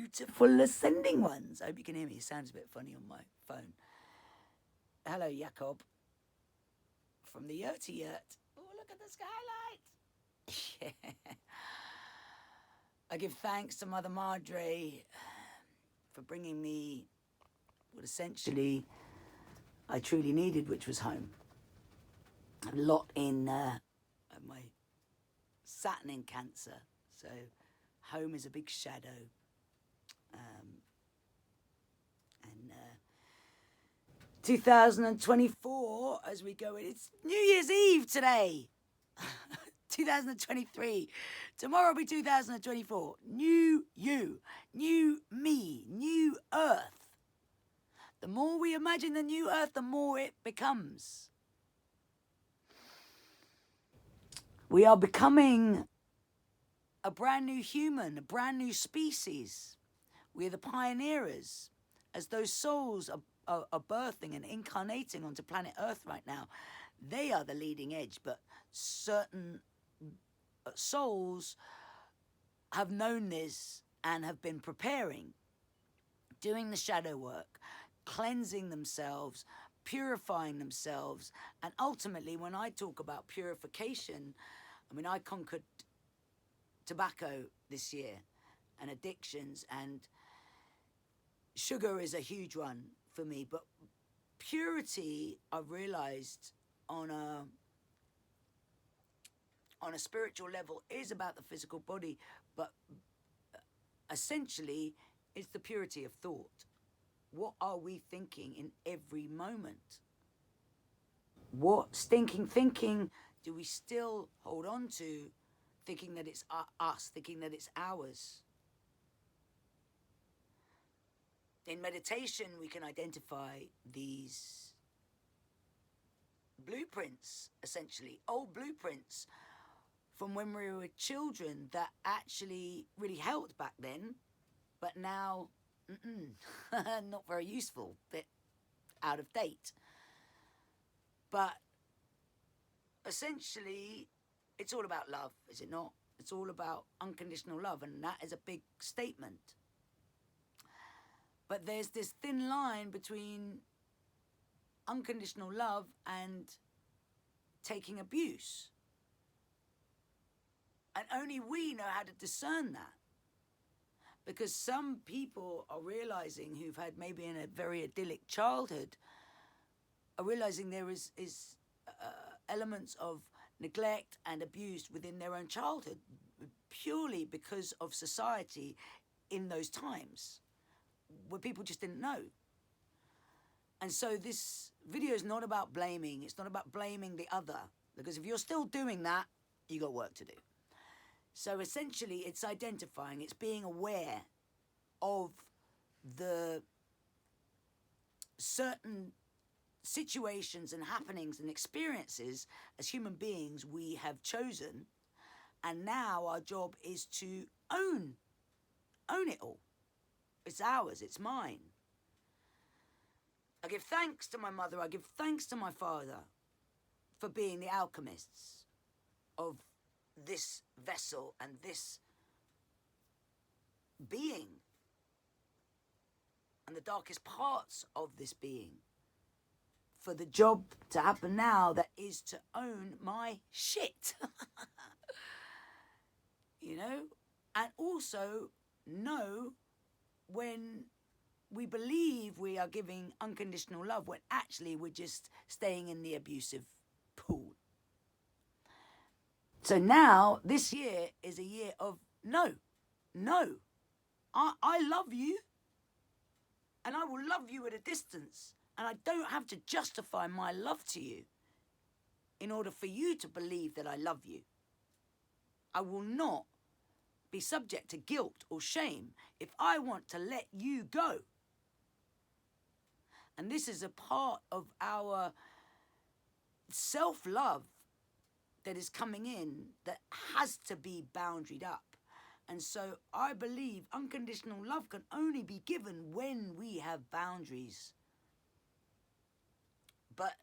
beautiful ascending ones. I hope you can hear me. It sounds a bit funny on my phone. Hello, Jakob. From the Yurty Yurt. Oh, look at the skylight. Yeah. I give thanks to Mother Madre for bringing me what essentially I truly needed, which was home. A lot in my Saturn in Cancer, so home is a big shadow. And 2024, as we go in, it's New Year's Eve today. 2023. Tomorrow will be 2024. New you, new me, new Earth. The more we imagine the new Earth, the more it becomes. We are becoming a brand new human, a brand new species. We are the pioneers. As those souls are birthing and incarnating onto planet Earth right now, they are the leading edge, but certain souls have known this and have been preparing, doing the shadow work, cleansing themselves, purifying themselves. And ultimately, when I talk about purification, I mean, I conquered tobacco this year and addictions, and sugar is a huge one for me. But purity, I've realized on a spiritual level, is about the physical body, but essentially it's the purity of thought. What are we thinking in every moment? What stinking thinking do we still hold on to, thinking that it's us, thinking that it's ours? In meditation, we can identify these blueprints, essentially, old blueprints from when we were children that actually really helped back then, but now, not very useful, bit out of date. But essentially, it's all about love, is it not? It's all about unconditional love, and that is a big statement. But there's this thin line between unconditional love and taking abuse. And only we know how to discern that. Because some people are realizing, who've had maybe in a very idyllic childhood, are realizing there is elements of neglect and abuse within their own childhood, purely because of society in those times, where people just didn't know. And so this video is not about blaming. It's not about blaming the other. Because if you're still doing that, you got work to do. So essentially, it's identifying, it's being aware of the certain situations and happenings and experiences as human beings we have chosen. And now our job is to own it all. It's ours, it's mine. I give thanks to my mother, I give thanks to my father for being the alchemists of this vessel and this being and the darkest parts of this being, for the job to happen now that is to own my shit. You know, and also know when we believe we are giving unconditional love when actually we're just staying in the abusive pool. So now, this year is a year of no. I love you, and I will love you at a distance, and I don't have to justify my love to you in order for you to believe that I love you. I will not be subject to guilt or shame if I want to let you go. And this is a part of our self-love that is coming in that has to be boundaried up. And so I believe unconditional love can only be given when we have boundaries. But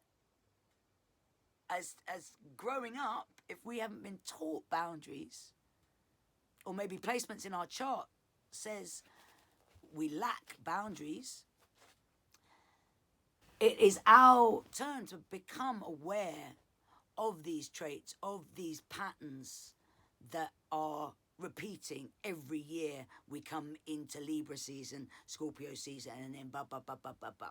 as growing up, if we haven't been taught boundaries, or maybe placements in our chart says we lack boundaries, it is our turn to become aware of these traits, of these patterns that are repeating every year. We come into Libra season, Scorpio season, and then blah, blah, blah, blah, blah, blah.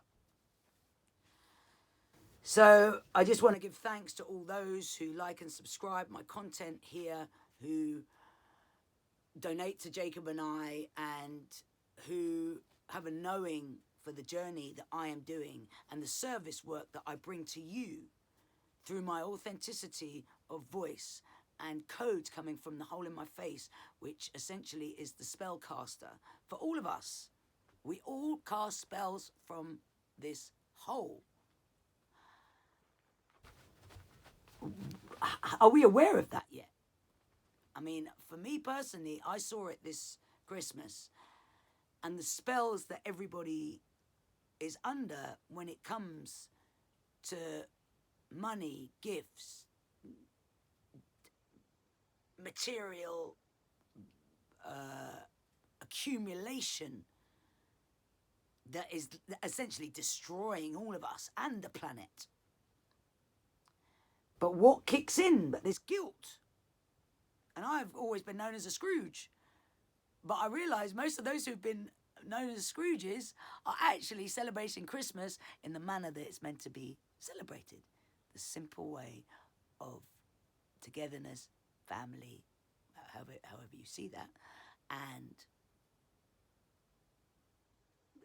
So I just want to give thanks to all those who like and subscribe my content here, who donate to Jacob and I, and who have a knowing for the journey that I am doing and the service work that I bring to you through my authenticity of voice and codes coming from the hole in my face, which essentially is the spellcaster. For all of us, we all cast spells from this hole. Are we aware of that yet? I mean, for me personally, I saw it this Christmas, and the spells that everybody is under when it comes to money, gifts, material accumulation that is essentially destroying all of us and the planet. But what kicks in but this guilt? And I've always been known as a Scrooge. But I realise most of those who've been known as Scrooges are actually celebrating Christmas in the manner that it's meant to be celebrated. The simple way of togetherness, family, however you see that, and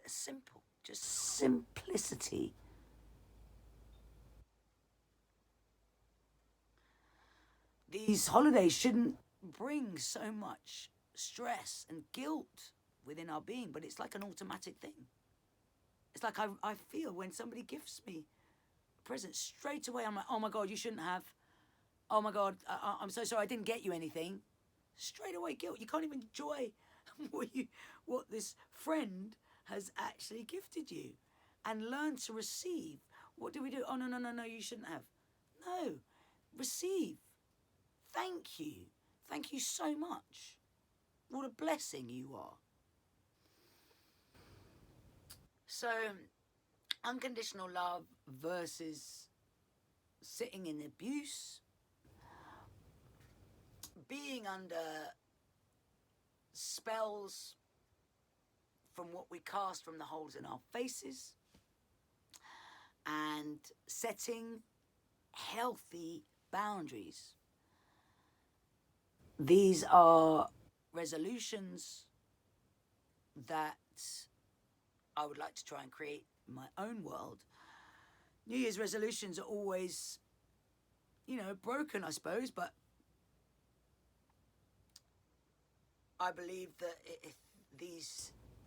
simple, just simplicity. These holidays shouldn't bring so much stress and guilt within our being, but it's like an automatic thing. It's like I feel when somebody gifts me a present, straight away I'm like, oh my God, you shouldn't have. Oh my God, I'm so sorry, I didn't get you anything. Straight away guilt. You can't even enjoy what this friend has actually gifted you and learn to receive. What do we do? Oh, no, you shouldn't have. No, receive. Thank you. Thank you so much. What a blessing you are. So, unconditional love versus sitting in abuse, being under spells from what we cast from the holes in our faces, and setting healthy boundaries. These are resolutions that I would like to try and create in my own world. New Year's resolutions are always, broken, I suppose, but I believe that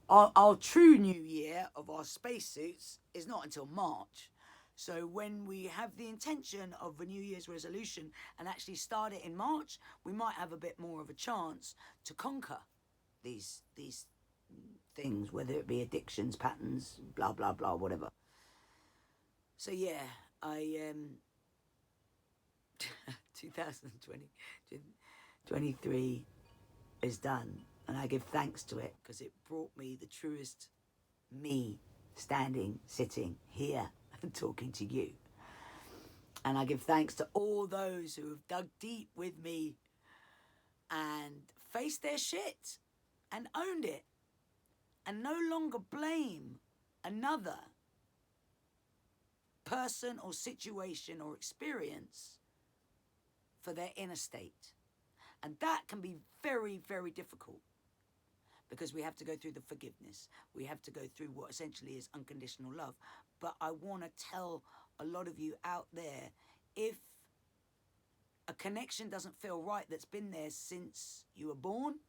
our true new year of our spacesuits is not until March. So when we have the intention of a New Year's resolution and actually start it in March, we might have a bit more of a chance to conquer these things, whether it be addictions, patterns, blah, blah, blah, whatever. So yeah, 2023 is done, and I give thanks to it because it brought me the truest me, standing, sitting here and talking to you. And I give thanks to all those who have dug deep with me and faced their shit and owned it and no longer blame another person or situation or experience for their inner state. And that can be very, very difficult because we have to go through the forgiveness. We have to go through what essentially is unconditional love. But I want to tell a lot of you out there, if a connection doesn't feel right that's been there since you were born,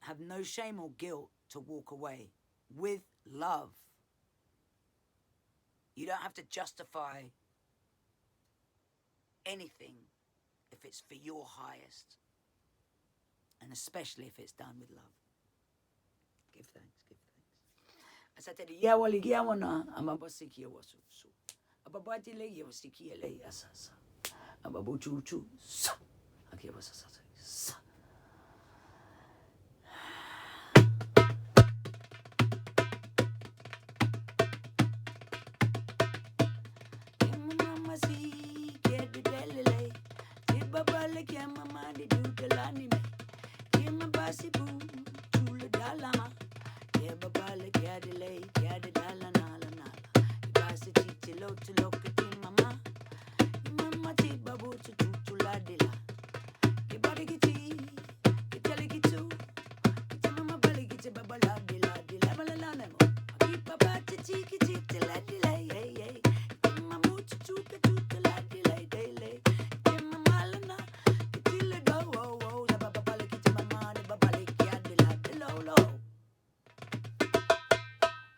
have no shame or guilt to walk away with love. You don't have to justify anything if it's for your highest, and especially if it's done with love. Give thanks, give thanks. As I tell you, yawali yawana, amabasiki yawasu, ababati le yawasiki le asasa, ababuchu sa, akiyawasasa sa. Ibasibu, Tula Dalama, Yababala, Cadile, Cadidala, Nala, Nala, Ibasiti, to look at Mama, Mama Tibabu to Tula Dilla, Ibadiki, Italikitu, Itamama Baligit, Babala, Dilla, Dilla, Malanamo, Ibaba Tiki, Tila, Delay, Mamu to Tuka, Tula, Delay, Delay, Mamalana, Itilla, oh, Yababalikit, Mama, Babalikia, Dilla, Delolo.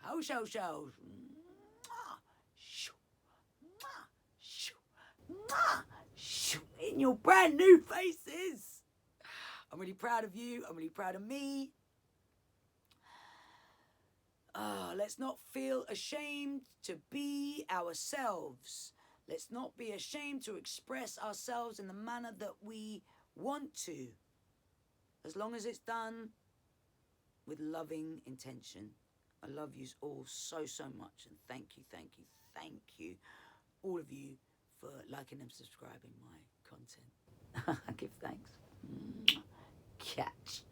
Haux Haux. In your brand new faces. I'm really proud of you. I'm really proud of me. Let's not feel ashamed to be ourselves. Let's not be ashamed to express ourselves in the manner that we want to, as long as it's done with loving intention. I love you all so much, and thank you, all of you, for liking and subscribing my content. I give thanks. Catch.